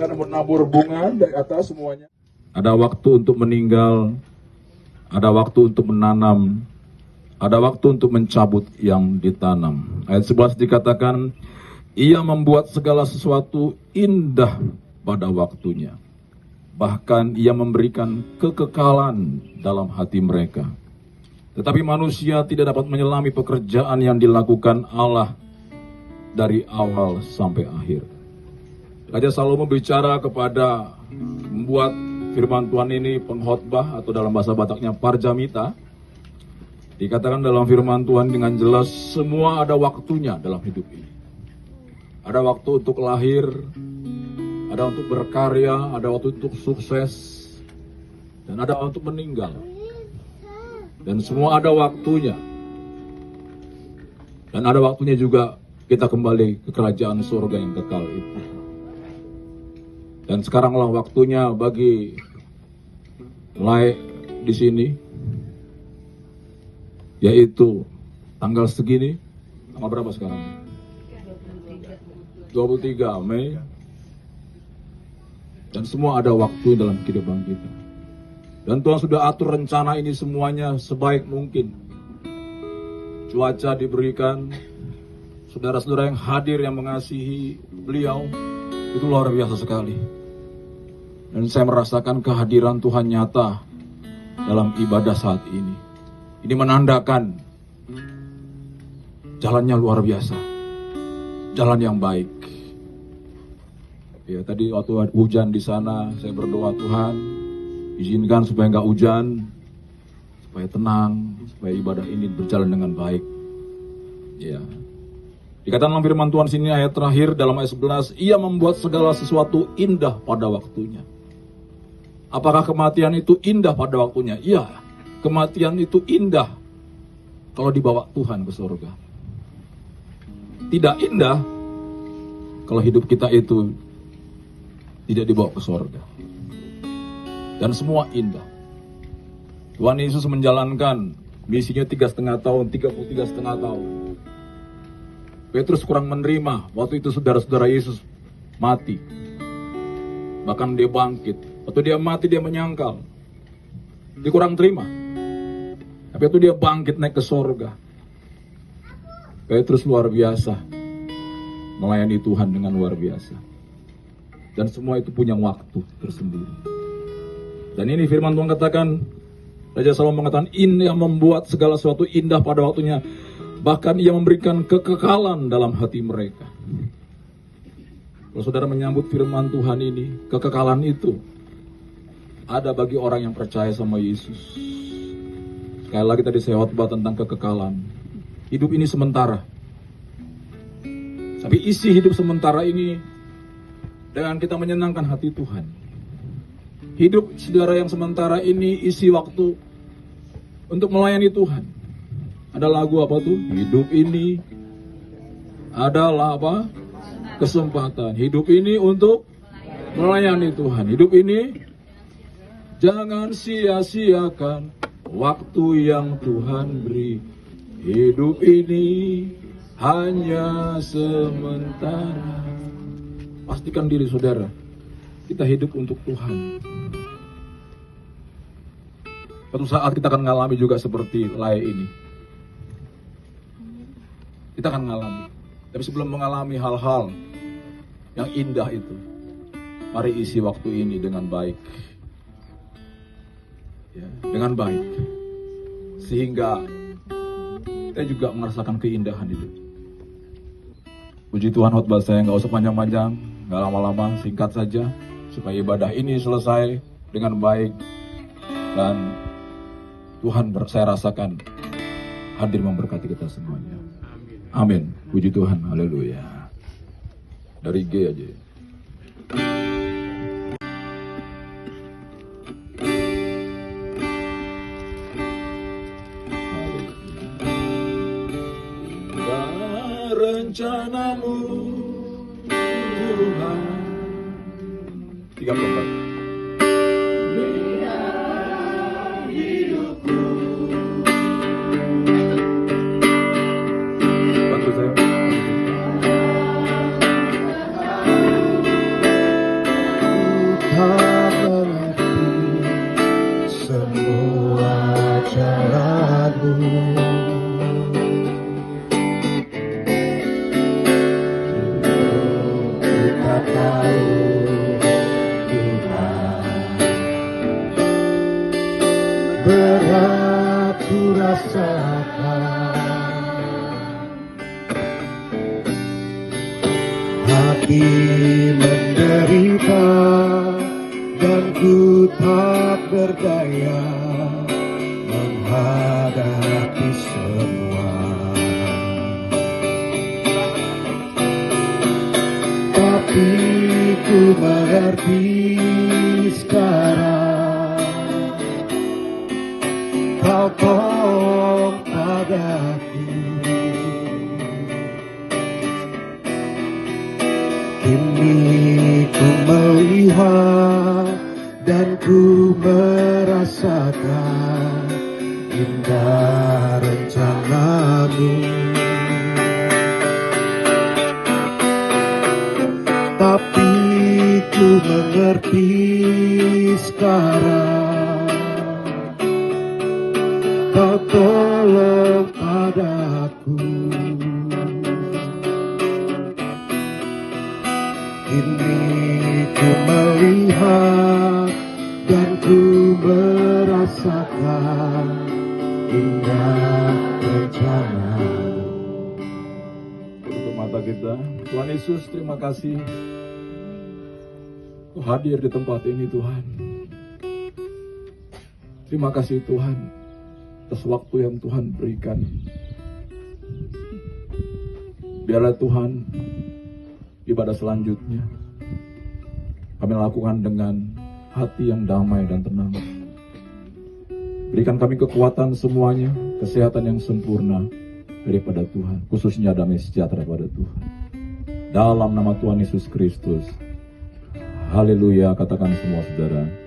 akan menabur bunga dari atas semuanya. Ada waktu untuk meninggal, ada waktu untuk menanam, ada waktu untuk mencabut yang ditanam. Ayat 11 dikatakan, ia membuat segala sesuatu indah pada waktunya. Bahkan ia memberikan kekekalan dalam hati mereka. Tetapi manusia tidak dapat menyelami pekerjaan yang dilakukan Allah dari awal sampai akhir. Raja Salomo bicara kepada membuat firman Tuhan ini pengkhotbah atau dalam bahasa Bataknya parjamita. Dikatakan dalam firman Tuhan dengan jelas, semua ada waktunya dalam hidup ini. Ada waktu untuk lahir, ada untuk berkarya, ada waktu untuk sukses, dan ada waktu untuk meninggal. Dan semua ada waktunya. Dan ada waktunya juga kita kembali ke kerajaan surga yang kekal itu. Dan sekaranglah waktunya bagi mulai di sini, yaitu tanggal segini, tanggal berapa sekarang? 23 Mei. Dan semua ada waktu dalam kehidupan kita. Dan Tuhan sudah atur rencana ini semuanya sebaik mungkin. Cuaca diberikan, saudara-saudara yang hadir yang mengasihi beliau, itu luar biasa sekali. Dan saya merasakan kehadiran Tuhan nyata dalam ibadah saat ini. Ini menandakan jalannya luar biasa, jalan yang baik. Ya, tadi waktu hujan di sana, saya berdoa, Tuhan, izinkan supaya nggak hujan, supaya tenang, supaya ibadah ini berjalan dengan baik. Ya. Dikatakan dalam firman Tuhan sini ayat terakhir dalam ayat 11, ia membuat segala sesuatu indah pada waktunya. Apakah kematian itu indah pada waktunya? Iya, kematian itu indah kalau dibawa Tuhan ke surga. Tidak indah kalau hidup kita itu tidak dibawa ke surga. Dan semua indah. Tuhan Yesus menjalankan misinya 3,5 tahun, 33,5 tahun. Petrus kurang menerima waktu itu saudara-saudara Yesus mati. Bahkan dia bangkit. Waktu dia mati dia menyangkal. Dia kurang terima. Tapi waktu dia bangkit naik ke surga. Petrus luar biasa. Melayani Tuhan dengan luar biasa. Dan semua itu punya waktu tersendiri. Dan ini firman Tuhan katakan, Raja Salomo mengatakan, ini yang membuat segala sesuatu indah pada waktunya. Bahkan ia memberikan kekekalan dalam hati mereka. Kalau saudara menyambut firman Tuhan ini, kekekalan itu ada bagi orang yang percaya sama Yesus. Sekali lagi tadi saya khotbah tentang kekekalan. Hidup ini sementara. Tapi isi hidup sementara ini dengan kita menyenangkan hati Tuhan. Hidup saudara yang sementara ini isi waktu untuk melayani Tuhan. Ada lagu apa tuh? Hidup ini adalah apa? Kesempatan. Hidup ini untuk melayani Tuhan. Hidup ini jangan sia-siakan waktu yang Tuhan beri. Hidup ini hanya sementara. Pastikan diri saudara, kita hidup untuk Tuhan. Suatu saat kita akan mengalami juga seperti Lai ini. Kita akan mengalami. Tapi sebelum mengalami hal-hal yang indah itu, mari isi waktu ini dengan baik. Ya, dengan baik. Sehingga kita juga merasakan keindahan itu. Puji Tuhan, khotbah saya nggak usah panjang-panjang, nggak lama-lama, singkat saja, supaya ibadah ini selesai dengan baik. Dan Tuhan saya rasakan hadir memberkati kita semuanya. Amin. Puji Tuhan, haleluya. Dari G aja. Rencanamu Tuhan 34. Bantu saya. menderita dan ku tak berdaya menghadapi semua. Tapi ku mengerti sekarang, Kau tolong padaku. Kini ku melihat dan ku merasakan indah rencana-Mu. Tapi ku mengerti sekarang, Kau tolong padaku. Kini ku melihat dan ku merasakan indah rencana-Mu. Tutup mata kita. Tuhan Yesus, terima kasih Kau hadir di tempat ini, Tuhan. Terima kasih Tuhan atas waktu yang Tuhan berikan. Biarlah Tuhan ibadah selanjutnya kami lakukan dengan hati yang damai dan tenang. Berikan kami kekuatan semuanya, kesehatan yang sempurna daripada Tuhan, khususnya damai sejahtera pada Tuhan. Dalam nama Tuhan Yesus Kristus. Haleluya, katakan semua saudara.